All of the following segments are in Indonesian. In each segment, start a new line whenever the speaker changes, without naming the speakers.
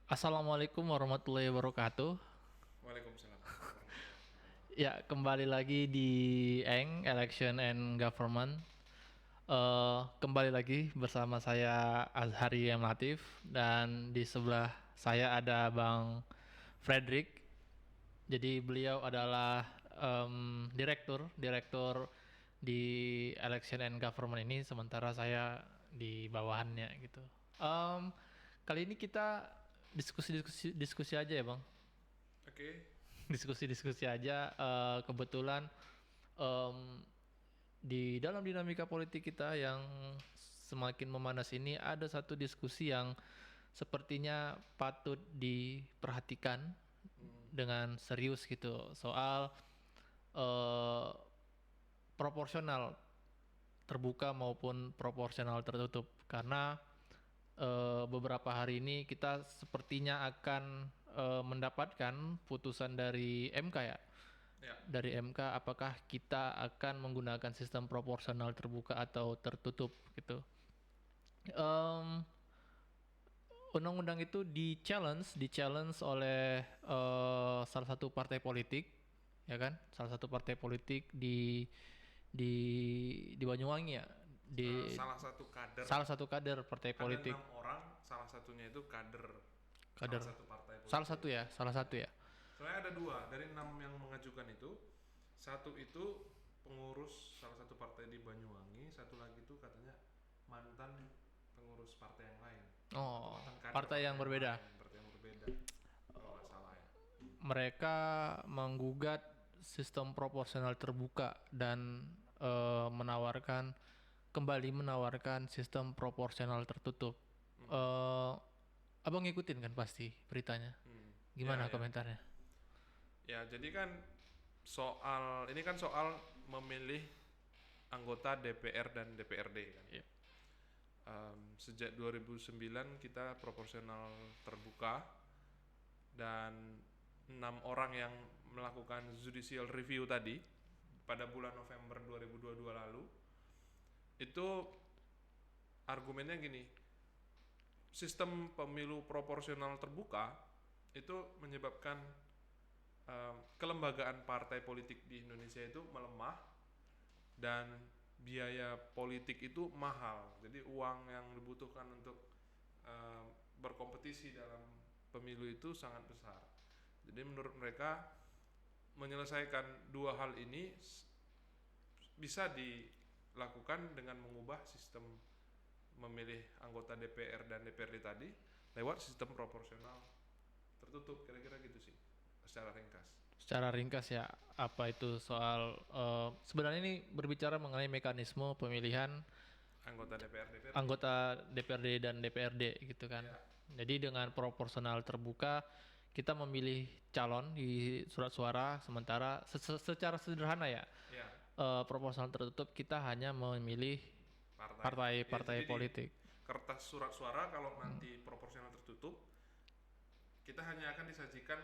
Assalamualaikum warahmatullahi wabarakatuh.
Waalaikumsalam.
Ya, kembali lagi di Election and Government. Kembali lagi bersama saya Azhari M. Latif, dan di sebelah saya ada Bang Frederick. Jadi beliau adalah direktur di Election and Government ini, sementara saya di bawahannya gitu. Kali ini kita diskusi aja ya, Bang.
Oke.
Diskusi aja. Kebetulan em, di dalam dinamika politik kita yang semakin memanas ini, ada satu diskusi yang sepertinya patut diperhatikan dengan serius gitu, soal eh, proporsional terbuka maupun proporsional tertutup. Karena beberapa hari ini kita sepertinya akan mendapatkan putusan dari MK ya.
Ya.
Dari MK, apakah kita akan menggunakan sistem proporsional terbuka atau tertutup gitu. Undang-undang itu di challenge oleh salah satu partai politik, ya kan? Salah satu partai politik di di Banyuwangi ya, di
Salah satu kader.
salah satu kader partai
Ada
politik.
6 orang, salah satunya itu kader salah
Kader
satu partai politik.
salah satu ya.
Soalnya ada 2 dari 6 yang mengajukan itu. Satu itu pengurus salah satu partai di Banyuwangi, satu lagi itu katanya mantan pengurus partai yang lain.
Oh,
Mantan kader
partai yang berbeda.
partai yang berbeda. Kalau nggak salah ya.
Mereka menggugat sistem proporsional terbuka dan kembali menawarkan sistem proporsional tertutup. Abang ngikutin kan pasti beritanya. Gimana
Ya.
komentarnya?
Ya, jadi kan ini kan soal memilih anggota DPR dan DPRD kan.
Yeah.
Sejak 2009 kita proporsional terbuka, dan 6 orang yang melakukan judicial review tadi pada bulan November 2022 lalu itu argumennya gini, sistem pemilu proporsional terbuka itu menyebabkan kelembagaan partai politik di Indonesia itu melemah dan biaya politik itu mahal. Jadi uang yang dibutuhkan untuk berkompetisi dalam pemilu itu sangat besar. Jadi menurut mereka menyelesaikan 2 hal ini bisa dilakukan dengan mengubah sistem memilih anggota DPR dan DPRD tadi lewat sistem proporsional tertutup, kira-kira gitu sih secara ringkas.
Secara ringkas ya, apa itu soal sebenarnya ini berbicara mengenai mekanisme pemilihan anggota DPRD dan DPRD gitu kan.
Ya.
Jadi dengan proporsional terbuka kita memilih calon di surat suara, sementara secara sederhana ya.
Ya.
Proporsional tertutup kita hanya memilih partai
jadi
politik.
Di kertas surat suara kalau nanti proporsional tertutup, kita hanya akan disajikan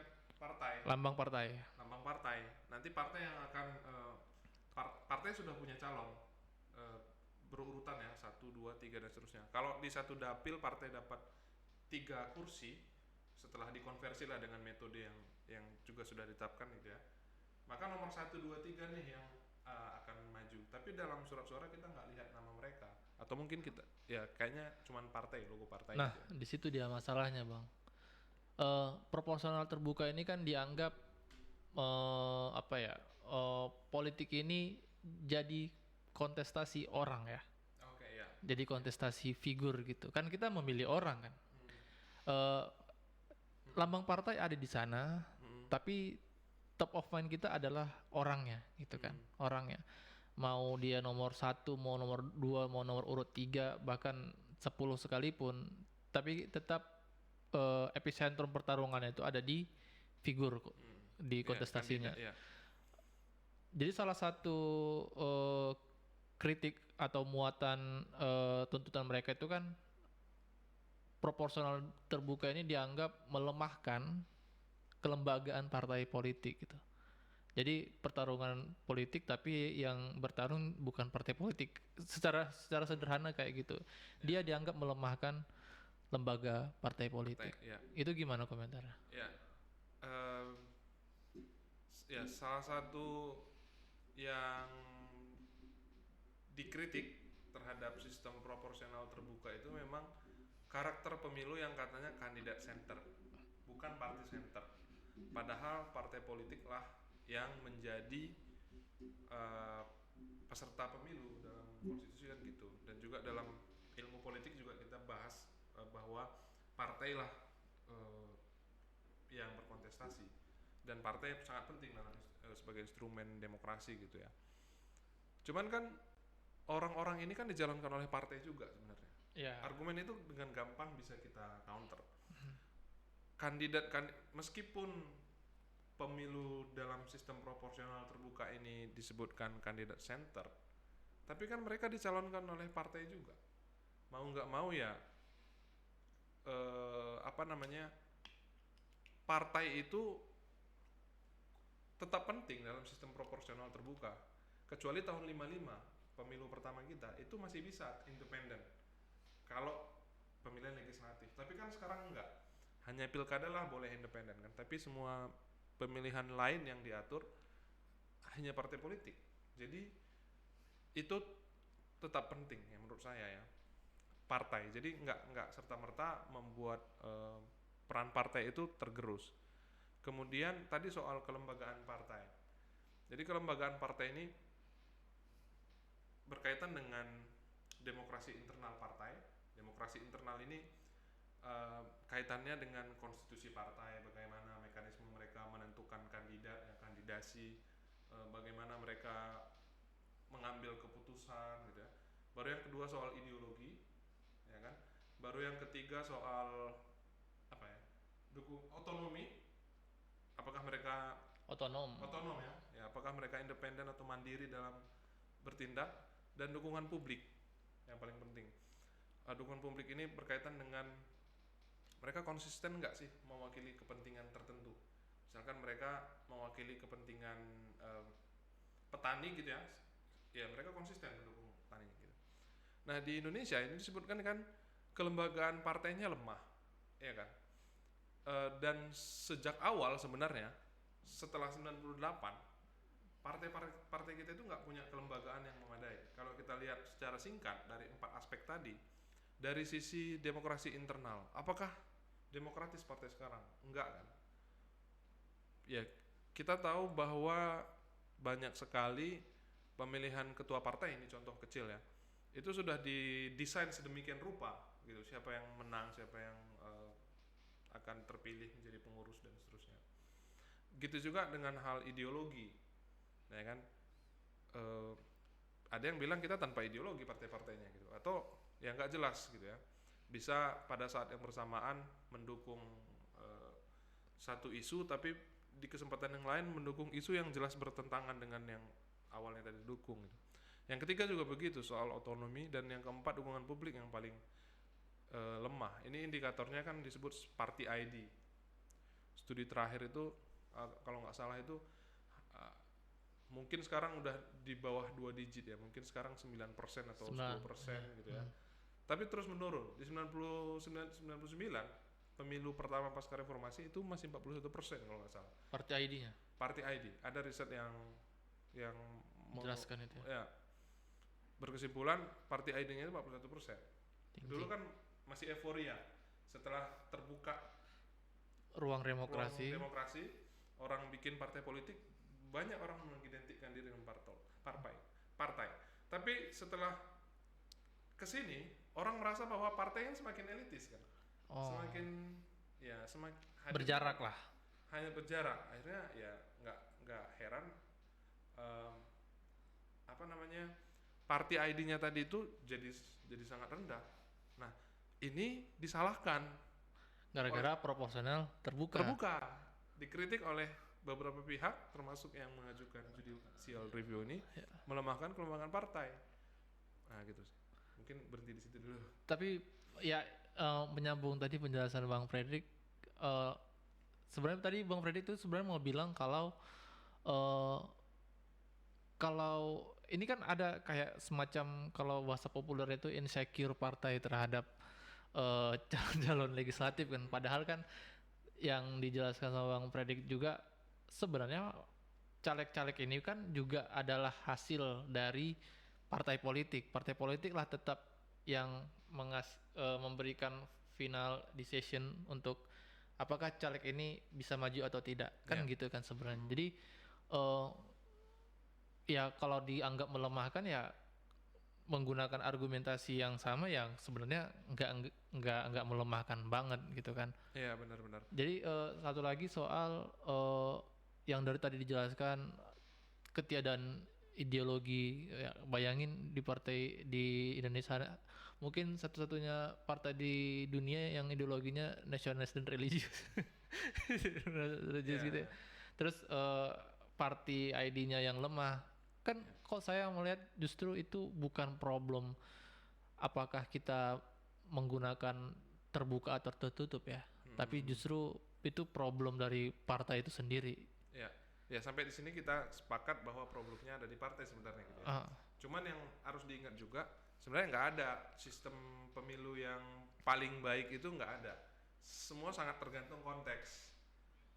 Lambang partai.
Nanti partai yang akan partai sudah punya calon berurutan ya, 1, 2, 3 dan seterusnya. Kalau di satu dapil partai dapat 3 kursi setelah dikonversi lah dengan metode yang juga sudah ditetapkan gitu ya, maka nomor 1, 2, 3 nih yang akan maju. Tapi dalam surat suara kita nggak lihat nama mereka, atau mungkin kita ya kayaknya cuman logo partai.
Nah,
aja.
di situ dia masalahnya, Bang. Proporsional terbuka ini kan dianggap politik ini jadi kontestasi orang ya.
Okay, ya.
Jadi kontestasi figur gitu. Kan kita memilih orang kan. Lambang partai ada di sana, tapi top of mind kita adalah orangnya gitu kan. Orangnya. Mau dia nomor 1, mau nomor 2, mau nomor urut 3, bahkan 10 sekalipun, tapi tetap epicentrum pertarungannya itu ada di figur di kontestasinya.
Kandidat, ya.
Jadi salah satu kritik atau muatan tuntutan mereka itu kan proporsional terbuka ini dianggap melemahkan kelembagaan partai politik gitu. Jadi pertarungan politik tapi yang bertarung bukan partai politik. Secara sederhana kayak gitu. Dia dianggap melemahkan lembaga partai politik.
Ya,
Itu gimana komentarnya?
ya, em, ya salah satu yang dikritik terhadap sistem proporsional terbuka itu memang karakter pemilu yang katanya kandidat center, bukan party center. Padahal partai politik lah yang menjadi eh, peserta pemilu dalam konstitusi kan gitu. Dan juga dalam ilmu politik juga kita bahas bahwa partai lah eh, yang berkontestasi, dan partai sangat penting dalam sebagai instrumen demokrasi gitu ya. Cuman kan orang-orang ini kan dijalankan oleh partai juga sebenarnya.
Ya.
Argumen itu dengan gampang bisa kita counter. Meskipun pemilu dalam sistem proporsional terbuka ini disebutkan kandidat center, tapi kan mereka dicalonkan oleh partai juga. Mau nggak mau ya partai itu tetap penting dalam sistem proporsional terbuka. Kecuali tahun 55 pemilu pertama kita itu masih bisa independen kalau pemilihan legislatif. Tapi kan sekarang enggak, hanya pilkada lah boleh independen kan. Tapi semua pemilihan lain yang diatur hanya partai politik. Jadi itu tetap penting ya menurut saya ya, partai. Jadi enggak serta merta membuat peran partai itu tergerus. Kemudian tadi soal kelembagaan partai. Jadi kelembagaan partai ini berkaitan dengan demokrasi internal partai. Demokrasi internal ini kaitannya dengan konstitusi partai, bagaimana mekanisme mereka menentukan kandidat, ya, kandidasi, bagaimana mereka mengambil keputusan gitu ya. Baru yang kedua soal ideologi, ya kan. Baru yang ketiga soal apa ya? Otonomi. Apakah mereka
Otonom
ya? Ya, apakah mereka independen atau mandiri dalam bertindak, dan dukungan publik yang paling penting. Dukungan publik ini berkaitan dengan mereka konsisten nggak sih mewakili kepentingan tertentu. Misalkan mereka mewakili kepentingan petani gitu ya, ya mereka konsisten mendukung petani gitu. Nah di Indonesia ini disebutkan kan kelembagaan partainya lemah, ya kan. Dan sejak awal sebenarnya setelah 98 partai kita itu nggak punya kelembagaan yang memadai. Kalau kita lihat secara singkat dari 4 aspek tadi, dari sisi demokrasi internal, apakah demokratis partai sekarang? Enggak kan? Ya kita tahu bahwa banyak sekali pemilihan ketua partai, ini contoh kecil ya, itu sudah didesain sedemikian rupa gitu, siapa yang menang, siapa yang akan terpilih menjadi pengurus dan seterusnya. Gitu juga dengan hal ideologi, ya kan. Ada yang bilang kita tanpa ideologi partai-partainya gitu, atau ya nggak jelas gitu ya. Bisa pada saat yang bersamaan mendukung satu isu, tapi di kesempatan yang lain mendukung isu yang jelas bertentangan dengan yang awalnya tadi didukung gitu. Yang ketiga juga begitu soal otonomi, dan yang keempat dukungan publik yang paling lemah. Ini indikatornya kan disebut party ID. Studi terakhir itu kalau nggak salah itu mungkin sekarang udah di bawah 2 digit ya, mungkin sekarang 9% atau 10% gitu ya. Tapi terus menurun. Di 99 pemilu pertama pasca reformasi itu masih 41% kalau nggak salah.
party ID-nya.
Party ID. Ada riset yang
menjelaskan itu
ya. Berkesimpulan party ID-nya itu 41%. Tinggi. Dulu kan masih euforia setelah terbuka
ruang demokrasi,
orang bikin partai politik, banyak orang mengidentikan diri dengan partai. Tapi setelah kesini orang merasa bahwa partai yang semakin elitis kan, semakin
berjarak lah,
hanya berjarak. Akhirnya ya nggak heran party ID-nya tadi itu jadi sangat rendah. Nah ini disalahkan
gara-gara proporsional terbuka,
dikritik oleh beberapa pihak termasuk yang mengajukan judicial review ini ya, melemahkan kelembagaan partai. Nah gitu sih, mungkin berhenti di situ dulu.
Tapi ya menyambung tadi penjelasan Bang Fredrik, sebenarnya tadi Bang Fredrik itu sebenarnya mau bilang kalau eh kalau ini kan ada kayak semacam kalau bahasa populer itu insecure partai terhadap calon-calon legislatif kan. Padahal kan yang dijelaskan sama Bang Predik juga sebenarnya caleg-caleg ini kan juga adalah hasil dari partai politik. Partai politik lah tetap yang memberikan final decision untuk apakah caleg ini bisa maju atau tidak. Kan
Ya.
gitu kan sebenarnya. Jadi eh, ya kalau dianggap melemahkan ya menggunakan argumentasi yang sama yang sebenarnya nggak melemahkan banget gitu kan.
Iya, benar-benar.
Jadi satu lagi soal yang dari tadi dijelaskan ketiadaan ideologi ya, bayangin di partai di Indonesia mungkin satu-satunya partai di dunia yang ideologinya nasionalis dan religius religius
Ya.
gitu ya. Terus party ID-nya yang lemah kan kok saya melihat justru itu bukan problem apakah kita menggunakan terbuka atau tertutup ya, tapi justru itu problem dari partai itu sendiri.
Ya. Ya, sampai di sini kita sepakat bahwa problemnya ada di partai sebenarnya gitu ya.
Ah,
Cuman yang harus diingat juga sebenarnya nggak ada sistem pemilu yang paling baik, itu nggak ada. Semua sangat tergantung konteks.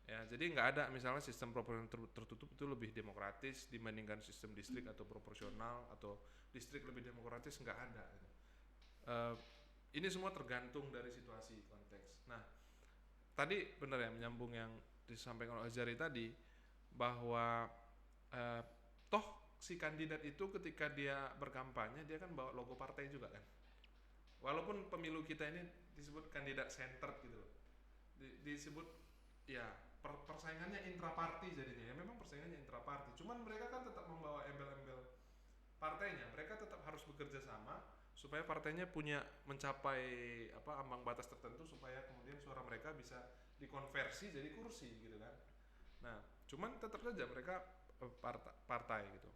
Ya, jadi nggak ada misalnya sistem proporsional tertutup itu lebih demokratis dibandingkan sistem distrik atau proporsional, atau distrik lebih demokratis, nggak ada. Gitu. Eh, ini semua tergantung dari situasi konteks. Nah, tadi benar ya menyambung yang disampaikan oleh Azari tadi bahwa eh, toh si kandidat itu ketika dia berkampanye dia kan bawa logo partai juga kan. Walaupun pemilu kita ini disebut kandidat center gitu loh. Disebut ya persaingannya intraparti jadinya. Ya memang persaingannya intraparti. Cuman mereka kan tetap membawa embel-embel partainya. Mereka tetap harus bekerja sama supaya partainya punya mencapai ambang batas tertentu supaya kemudian suara mereka bisa dikonversi jadi kursi gitu kan. Nah, cuman tetap saja mereka partai gitu.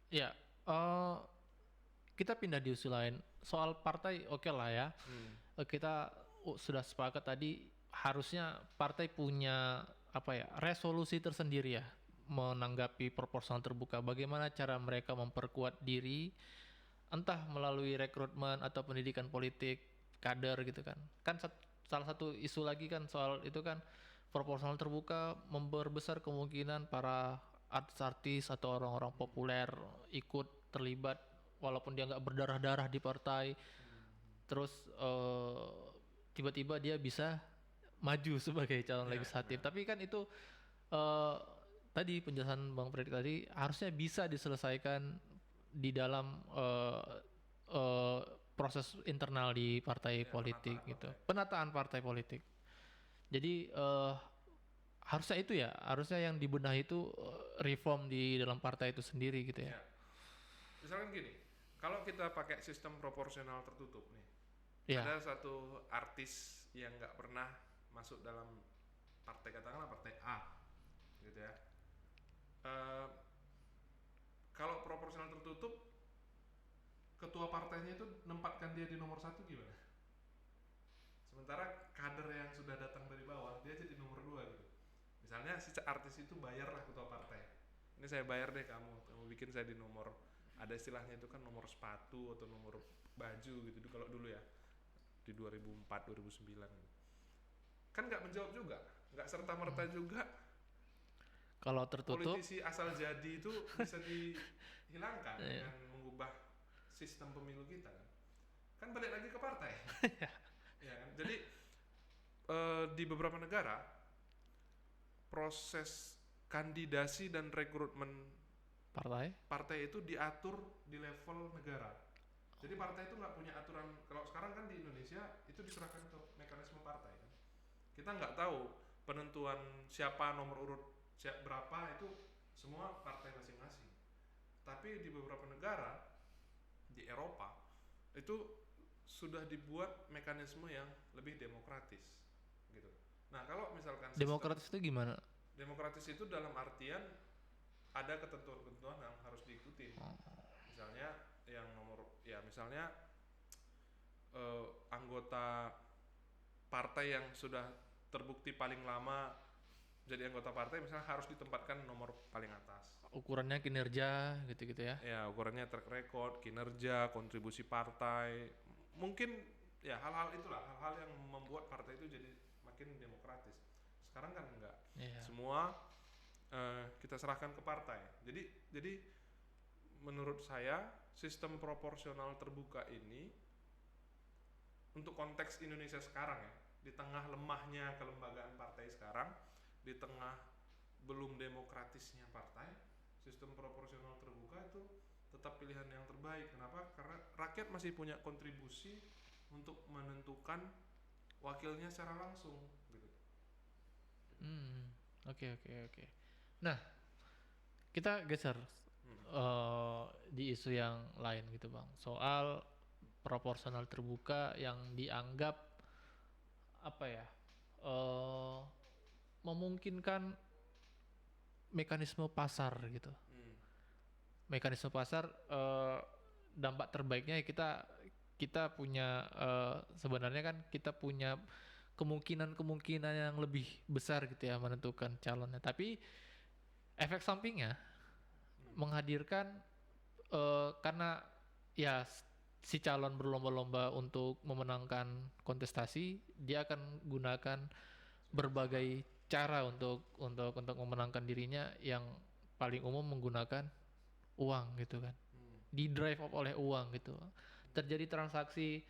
ya, kita pindah di isu lain. Soal partai oke lah ya. Kita sudah sepakat tadi harusnya partai punya apa ya resolusi tersendiri ya menanggapi proporsional terbuka. Bagaimana cara mereka memperkuat diri, entah melalui rekrutmen atau pendidikan politik kader gitu kan. Kan salah satu isu lagi kan soal itu kan proporsional terbuka memperbesar kemungkinan para artis-artis atau orang-orang populer ikut terlibat walaupun dia nggak berdarah-darah di partai, terus tiba-tiba dia bisa maju sebagai calon
Ya,
legislatif.
nah,
Tapi kan itu eh, tadi penjelasan Bang Fredrik tadi harusnya bisa diselesaikan di dalam eh, proses internal di partai
ya
politik
penataan
gitu,
partai.
penataan partai politik. Jadi harusnya itu ya, harusnya yang dibenahi itu reform di dalam partai itu sendiri gitu ya.
Ya, misalkan gini, kalau kita pakai sistem proporsional tertutup nih,
Ya,
ada satu artis yang nggak pernah masuk dalam partai, katakanlah partai A, gitu ya. Eh, kalau proporsional tertutup, ketua partainya itu nempatkan dia di nomor satu gimana? Sementara kader yang sudah datang dari bawah dia jadi nomor dua gitu. Misalnya si artis itu bayarlah ketua partai. Ini saya bayar deh kamu bikin saya di nomor, ada istilahnya itu kan nomor sepatu atau nomor baju gitu kalau dulu ya di 2004 2009 gitu. Kan nggak menjawab juga, nggak serta merta juga
kalau tertutup,
politisi asal jadi itu bisa dihilangkan
Iya.
dengan mengubah sistem pemilu kita kan balik lagi ke partai. Ya kan? Jadi di beberapa negara proses kandidasi dan rekrutmen
partai.
partai itu diatur di level negara. Jadi partai itu nggak punya aturan. Kalau sekarang kan di Indonesia itu diserahkan ke mekanisme partai kan. Kita nggak tahu penentuan siapa nomor urut berapa itu semua partai masing-masing. Tapi di beberapa negara di Eropa itu sudah dibuat mekanisme yang lebih demokratis gitu. Nah, kalau misalkan
Demokratis itu gimana?
demokratis itu dalam artian ada ketentuan-ketentuan yang harus diikuti. Misalnya yang misalnya anggota partai yang sudah terbukti paling lama jadi anggota partai misalnya harus ditempatkan nomor paling atas.
Ukurannya kinerja gitu-gitu ya.
Ya, ukurannya track record, kinerja, kontribusi partai. Mungkin ya hal-hal itulah, hal-hal yang membuat partai itu jadi makin demokratis. Sekarang kan enggak.
Iya.
Semua kita serahkan ke partai. Jadi menurut saya sistem proporsional terbuka ini untuk konteks Indonesia sekarang ya, di tengah lemahnya kelembagaan partai sekarang, di tengah belum demokratisnya partai, sistem proporsional terbuka itu tetap pilihan yang terbaik. Kenapa? Karena rakyat masih punya kontribusi untuk menentukan wakilnya secara langsung gitu.
Oke. Nah, kita geser di isu yang lain gitu bang, soal proporsional terbuka yang dianggap apa ya, memungkinkan mekanisme pasar gitu. Mekanisme pasar, dampak terbaiknya ya kita punya, sebenarnya kan kita punya kemungkinan yang lebih besar gitu ya menentukan calonnya, tapi efek sampingnya menghadirkan, karena ya si calon berlomba-lomba untuk memenangkan kontestasi, dia akan gunakan berbagai cara untuk memenangkan dirinya, yang paling umum menggunakan uang gitu kan, di drive up oleh uang gitu. Terjadi transaksi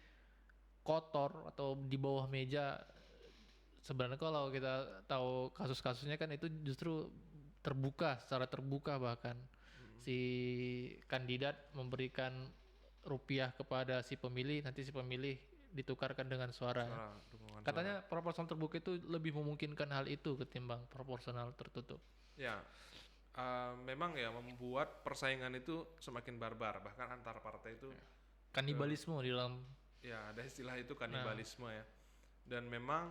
kotor atau di bawah meja. Sebenarnya kalau kita tahu kasus-kasusnya kan itu justru terbuka, secara terbuka bahkan si kandidat memberikan rupiah kepada si pemilih, nanti si pemilih ditukarkan dengan suara. Katanya proporsional terbuka itu lebih memungkinkan hal itu ketimbang proporsional tertutup.
Ya, memang ya membuat persaingan itu semakin barbar, bahkan antar partai itu
kanibalisme di dalam.
Ya, ada istilah itu kanibalisme ya. Dan memang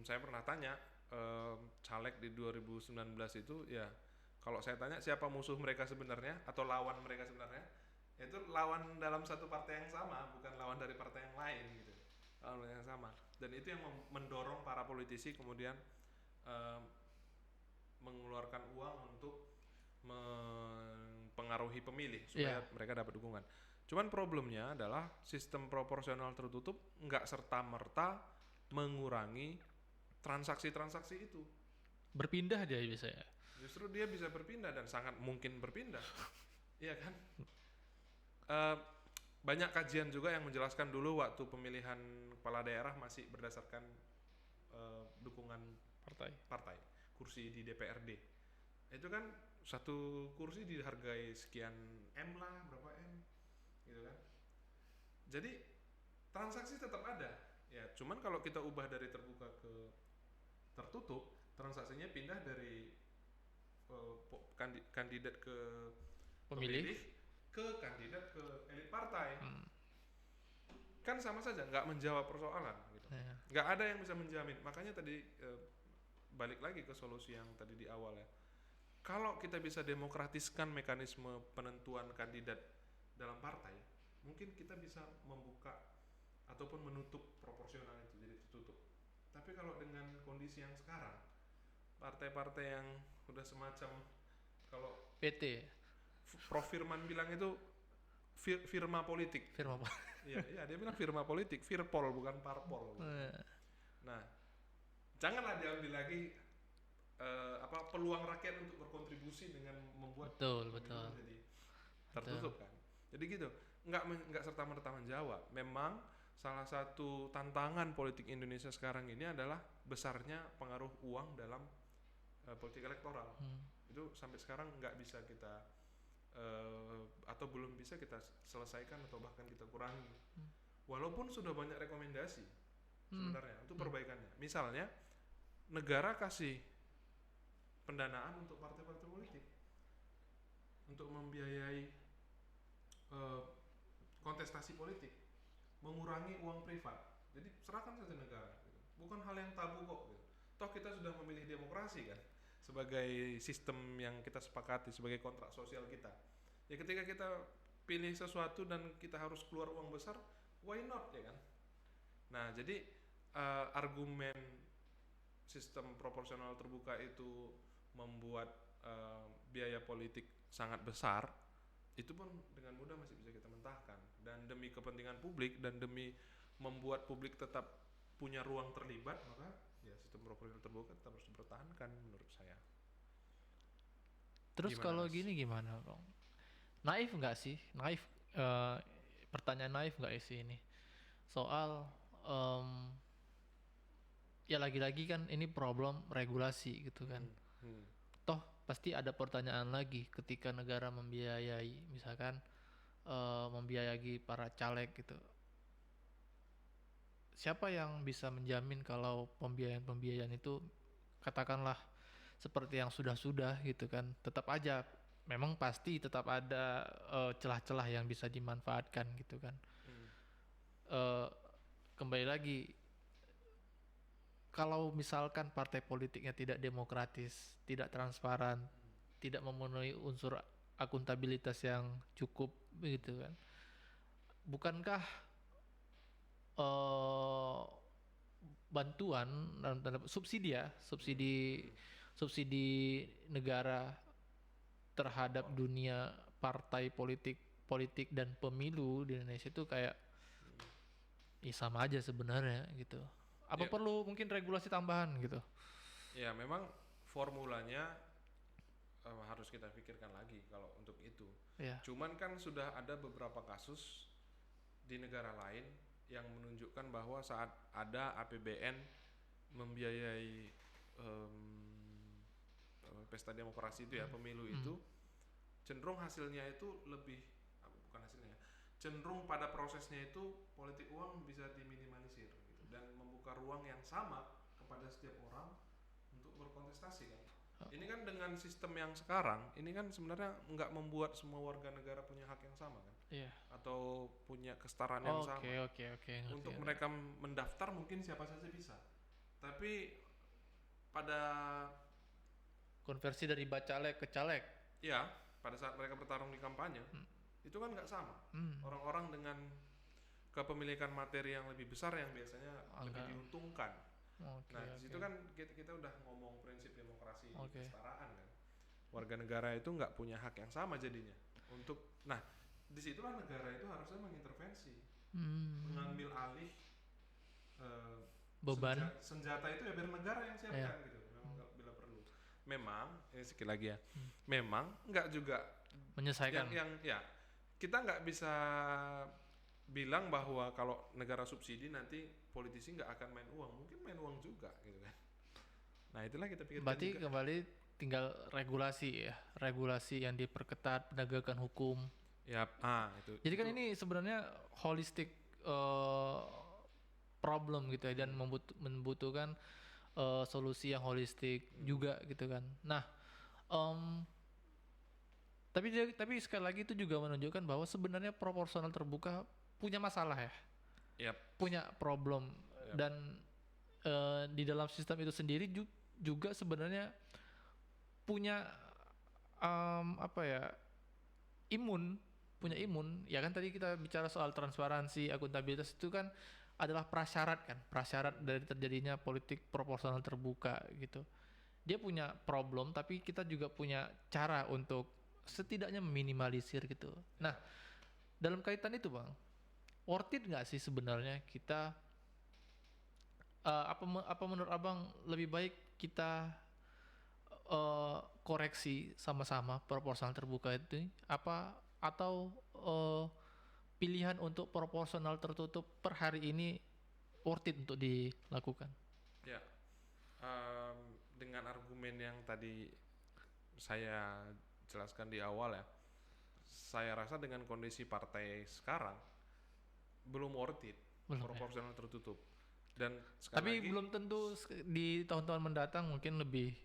saya pernah tanya caleg di 2019 itu ya, kalau saya tanya siapa musuh mereka sebenarnya atau lawan mereka sebenarnya, itu lawan dalam satu partai yang sama, bukan lawan dari partai yang lain gitu. Lawan yang sama. Dan itu yang mendorong para politisi kemudian mengeluarkan uang untuk mempengaruhi pemilih supaya mereka dapat dukungan. Cuman problemnya adalah sistem proporsional tertutup nggak serta-merta mengurangi transaksi-transaksi itu.
Berpindah dia bisa ya.
Justru dia bisa berpindah dan sangat mungkin berpindah. Iya kan? Banyak kajian juga yang menjelaskan dulu waktu pemilihan kepala daerah masih berdasarkan dukungan partai, kursi di DPRD. Itu kan satu kursi dihargai sekian M lah, berapa M gitu kan. Jadi transaksi tetap ada. Ya, cuman kalau kita ubah dari terbuka ke tertutup, transaksinya pindah dari kandidat ke pemilih ke kandidat ke elit partai. Kan sama saja, nggak menjawab persoalan gitu. Nggak ada yang bisa menjamin. Makanya tadi balik lagi ke solusi yang tadi di awal ya. Kalau kita bisa demokratiskan mekanisme penentuan kandidat dalam partai, mungkin kita bisa membuka ataupun menutup proporsional itu jadi tertutup. Tapi kalau dengan kondisi yang sekarang, partai-partai yang udah semacam, kalau
PT
Prof Firman bilang itu firma politik. Iya, dia bilang firma politik, firpol bukan parpol. Nah, janganlah diambil lagi peluang rakyat untuk berkontribusi dengan membuat
betul
jadi tertutup kan. Jadi gitu, nggak serta-merta menjawab. Memang salah satu tantangan politik Indonesia sekarang ini adalah besarnya pengaruh uang dalam politik elektoral. Itu sampai sekarang nggak bisa kita atau belum bisa kita selesaikan atau bahkan kita kurangi. Walaupun sudah banyak rekomendasi sebenarnya untuk perbaikannya. Misalnya negara kasih pendanaan untuk partai-partai politik untuk membiayai kontestasi politik, mengurangi uang privat. Jadi serahkan saja negara, gitu. Bukan hal yang tabu kok. Gitu. Toh kita sudah memilih demokrasi kan, sebagai sistem yang kita sepakati sebagai kontrak sosial kita. Ya ketika kita pilih sesuatu dan kita harus keluar uang besar, why not ya kan? Nah jadi argumen sistem proporsional terbuka itu membuat biaya politik sangat besar, itu pun dengan mudah masih bisa kita mentahkan. Dan demi kepentingan publik dan demi membuat publik tetap punya ruang terlibat, maka ya sistem proporsional terbuka tetap harus dipertahankan menurut saya.
Terus
Gimana,
kalau
Mas?
gini gimana bang? Naif nggak sih? Naif, pertanyaan naif nggak sih ini? Soal em, ya lagi-lagi kan ini problem regulasi gitu kan.
Hmm.
Toh pasti ada pertanyaan lagi ketika negara membiayai, misalkan membiayai para caleg gitu. Siapa yang bisa menjamin kalau pembiayaan-pembiayaan itu katakanlah seperti yang sudah-sudah gitu kan, tetap aja memang pasti tetap ada celah-celah yang bisa dimanfaatkan gitu kan.
Hmm.
Eh, Kembali lagi, kalau misalkan partai politiknya tidak demokratis, tidak transparan, tidak memenuhi unsur akuntabilitas yang cukup begitu kan, bukankah eh bantuan dalam tanda subsidi ya, subsidi negara terhadap dunia partai politik dan pemilu di Indonesia itu kayak ya sama aja sebenarnya gitu. Apa
Ya,
perlu mungkin regulasi tambahan gitu?
ya memang formulanya harus kita pikirkan lagi kalau untuk itu.
Ya.
Cuman kan sudah ada beberapa kasus di negara lain yang menunjukkan bahwa saat ada APBN membiayai pesta demokrasi itu ya, pemilu itu, cenderung hasilnya itu lebih bukan hasilnya, cenderung pada prosesnya itu politik uang bisa diminimalisir gitu, dan membuka ruang yang sama kepada setiap orang untuk berkontestasi kan. Ini kan dengan sistem yang sekarang, ini kan sebenarnya nggak membuat semua warga negara punya hak yang sama kan,
Iya.
atau punya kesetaraan yang sama.
Oke, ngerti,
Untuk
ngerti.
mereka mendaftar mungkin siapa saja bisa, tapi pada
Konversi dari bacalek ke caleg.
ya pada saat mereka bertarung di kampanye, itu kan nggak sama. Orang-orang dengan kepemilikan materi yang lebih besar yang biasanya lebih diuntungkan.
Oke,
Nah, di situ
oke.
kan kita udah ngomong prinsip demokrasi
Oke.
kesetaraan kan. Warga negara itu nggak punya hak yang sama jadinya. Nah, disitulah negara itu harusnya mengintervensi, mengambil alih
Beban.
senjata itu ya biar negara yang siapkan gitu. Memang bila perlu. Memang ini sekali lagi ya. Memang nggak juga
Menyelesaikan.
yang ya kita nggak bisa bilang bahwa kalau negara subsidi nanti politisi nggak akan main uang, mungkin main uang juga gitu kan. Nah itulah kita pikirkan
Berarti
juga.
kembali tinggal regulasi ya, regulasi yang diperketat, penegakan hukum.
Ya, itu.
Jadi kan ini sebenarnya holistic problem gitu ya, dan membutuhkan solusi yang holistik juga gitu kan. Nah, em, tapi sekali lagi itu juga menunjukkan bahwa sebenarnya proporsional terbuka punya masalah ya,
Yap.
punya problem.
Yap.
Dan di dalam sistem itu sendiri juga sebenarnya punya apa ya, punya imun ya kan. Tadi kita bicara soal transparansi, akuntabilitas, itu kan adalah prasyarat dari terjadinya politik proporsional terbuka gitu. Dia punya problem, tapi kita juga punya cara untuk setidaknya meminimalisir gitu. Nah, dalam kaitan itu bang, worth it nggak sih sebenarnya kita apa menurut abang lebih baik kita koreksi sama-sama proporsional terbuka itu apa, atau pilihan untuk proporsional tertutup per hari ini worth it untuk dilakukan?
Ya. Dengan argumen yang tadi saya jelaskan di awal ya, saya rasa dengan kondisi partai sekarang belum worth it
Belum ya?
proporsional tertutup. Dan sekali
Tapi
lagi
belum tentu di tahun-tahun mendatang mungkin lebih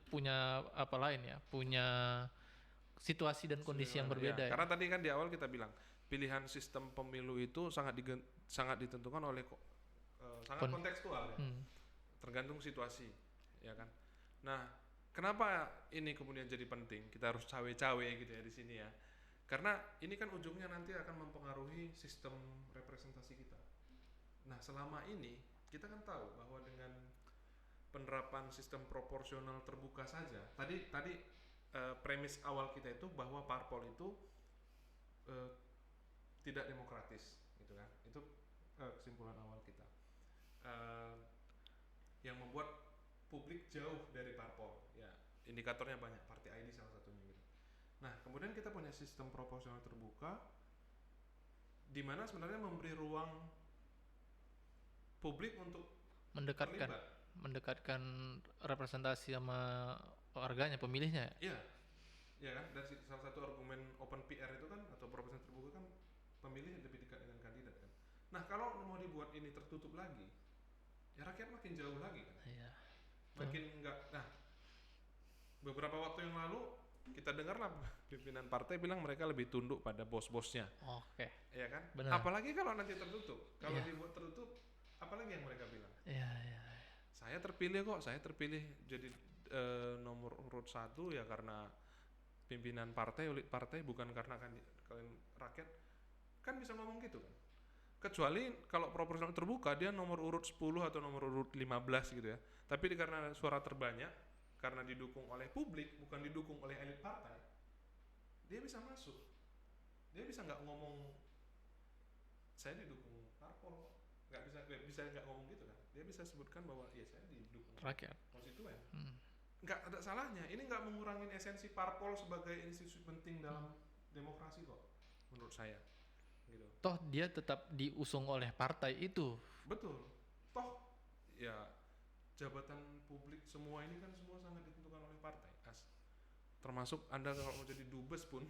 punya apa lain ya, punya situasi dan kondisi yang berbeda ya.
karena tadi kan di awal kita bilang pilihan sistem pemilu itu sangat ditentukan oleh sangat kontekstual ya. Tergantung situasi ya kan. Nah, kenapa ini kemudian jadi penting? Kita harus cawe-cawe gitu ya di sini ya. Karena ini kan ujungnya nanti akan mempengaruhi sistem representasi kita. Nah, selama ini kita kan tahu bahwa dengan penerapan sistem proporsional terbuka saja. Tadi premis awal kita itu bahwa parpol itu eh, tidak demokratis, gitu kan? Itu kesimpulan awal kita. Eh, yang membuat publik jauh dari parpol, ya indikatornya banyak, party ID salah satunya gitu. Nah, kemudian kita punya sistem proporsional terbuka, di mana sebenarnya memberi ruang publik untuk
Mendekatkan
terlibat.
mendekatkan representasi sama warganya, pemilihnya.
Iya, ya kan. Dan salah satu argumen open PR itu kan atau proporsional terbuka kan pemilih lebih dekat dengan kandidat kan. Nah, kalau mau dibuat ini tertutup lagi, ya rakyat makin jauh lagi kan.
Iya.
Makin enggak. Nah, beberapa waktu yang lalu kita dengarlah pimpinan partai bilang mereka lebih tunduk pada bos-bosnya,
Oke.
ya kan?
Benar.
Apalagi kalau nanti tertutup. Kalau
Iya.
dibuat tertutup, apalagi yang mereka bilang?
Iya, iya.
Saya terpilih kok, saya terpilih jadi nomor urut 1 ya karena pimpinan partai, elit partai, bukan karena kalian rakyat. Kan bisa ngomong gitu kan. Kecuali kalau proporsional terbuka dia nomor urut 10 atau nomor urut 15 gitu ya. Tapi karena suara terbanyak, karena didukung oleh publik, bukan didukung oleh elit partai, dia bisa masuk. Dia bisa nggak ngomong saya didukung parpol, nggak bisa nggak ngomong gitu kan. Dia bisa sebutkan bahwa ya saya didukung
Rakyat.
konstituen. Nggak ada salahnya. Ini nggak mengurangi esensi parpol sebagai institusi penting dalam demokrasi kok, menurut saya. Gitu.
Toh dia tetap diusung oleh partai itu.
Betul. Toh ya jabatan publik semua ini kan semua sangat ditentukan oleh partai. Termasuk Anda kalau mau jadi dubes pun,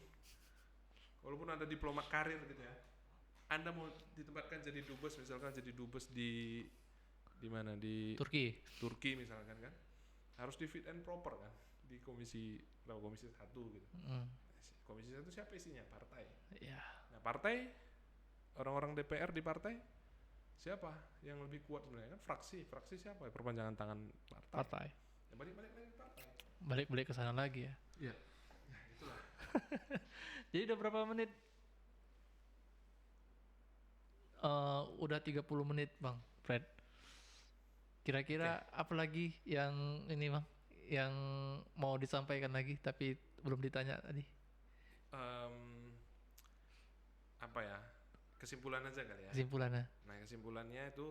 walaupun Anda diplomat karir gitu ya, Anda mau ditempatkan jadi dubes, misalkan jadi dubes di mana, di
Turki.
misalkan kan, harus di fit and proper kan, di komisi 1 gitu. Komisi 1 siapa isinya? Partai.
Iya.
Nah, partai, orang-orang DPR di partai siapa yang lebih kuat sebenarnya kan? Fraksi siapa? Perpanjangan tangan partai. Ya, balik-balik lagi partai.
Balik-balik ke sana lagi ya.
Iya. Nah, itulah.
Jadi udah berapa menit? Udah 30 menit Bang Fred. Kira-kira apa lagi yang ini Bang, yang mau disampaikan lagi tapi belum ditanya tadi?
Apa ya? Kesimpulan aja kali ya.
Kesimpulannya.
Nah, kesimpulannya itu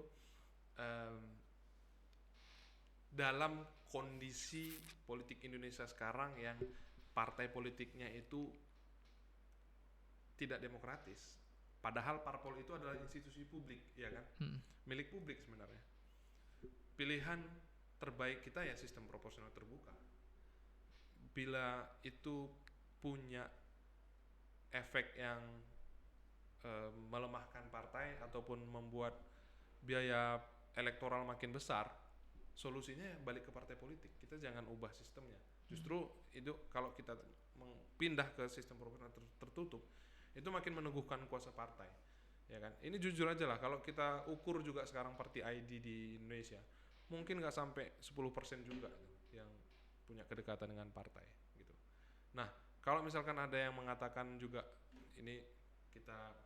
dalam kondisi politik Indonesia sekarang yang partai politiknya itu tidak demokratis, padahal parpol itu adalah institusi publik, ya kan, milik publik sebenarnya. Pilihan terbaik kita ya sistem proporsional terbuka. Bila itu punya efek yang melemahkan partai ataupun membuat biaya elektoral makin besar, solusinya balik ke partai politik. Kita jangan ubah sistemnya. Justru itu kalau kita pindah ke sistem proporsional tertutup, itu makin meneguhkan kuasa partai, ya kan. Ini jujur aja lah, kalau kita ukur juga sekarang party ID di Indonesia, mungkin nggak sampai 10% juga yang punya kedekatan dengan partai gitu. Nah, kalau misalkan ada yang mengatakan juga, ini kita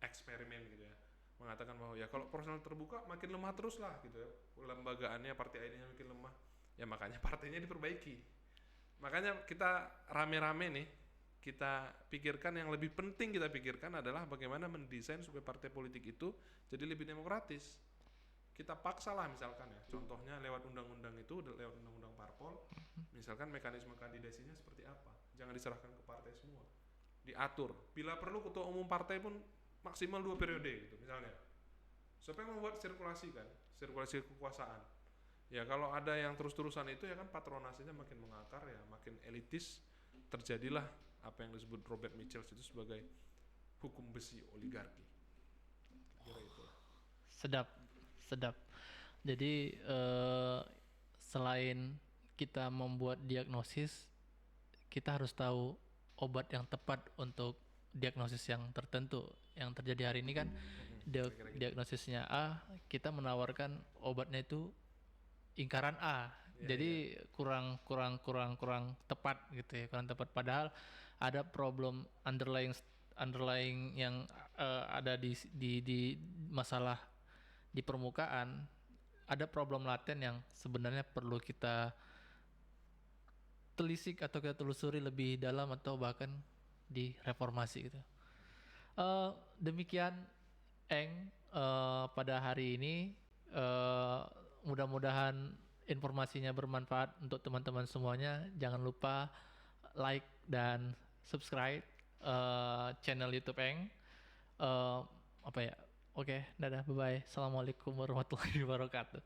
eksperimen gitu ya, mengatakan bahwa ya kalau proporsional terbuka makin lemah terus lah gitu ya, lembagaannya partai ID-nya makin lemah, ya makanya partainya diperbaiki. Makanya kita rame-rame nih, kita pikirkan yang lebih penting, kita pikirkan adalah bagaimana mendesain supaya partai politik itu jadi lebih demokratis. Kita paksa lah misalkan ya, contohnya lewat undang-undang itu, lewat undang-undang parpol, misalkan mekanisme kandidasinya seperti apa, jangan diserahkan ke partai semua, diatur. Bila perlu ketua umum partai pun maksimal 2 periode gitu misalnya, supaya membuat sirkulasi kekuasaan. Ya kalau ada yang terus-terusan itu ya kan patronasinya makin mengakar ya, makin elitis, terjadilah apa yang disebut Robert Michels itu sebagai hukum besi oligarki. Kira itulah.
Sedap. Jadi selain kita membuat diagnosis, kita harus tahu obat yang tepat untuk diagnosis yang tertentu. Yang terjadi hari ini kan diagnosisnya A, kita menawarkan obatnya itu ingkaran A. Jadi kurang tepat gitu ya, kurang tepat. Padahal ada problem underlying yang ada di masalah di permukaan, ada problem laten yang sebenarnya perlu kita telisik atau kita telusuri lebih dalam atau bahkan direformasi gitu. Demikian pada hari ini. Mudah-mudahan informasinya bermanfaat untuk teman-teman semuanya. Jangan lupa like dan subscribe channel YouTube Eng. Apa ya? Oke, dadah, bye bye. Assalamualaikum warahmatullahi wabarakatuh.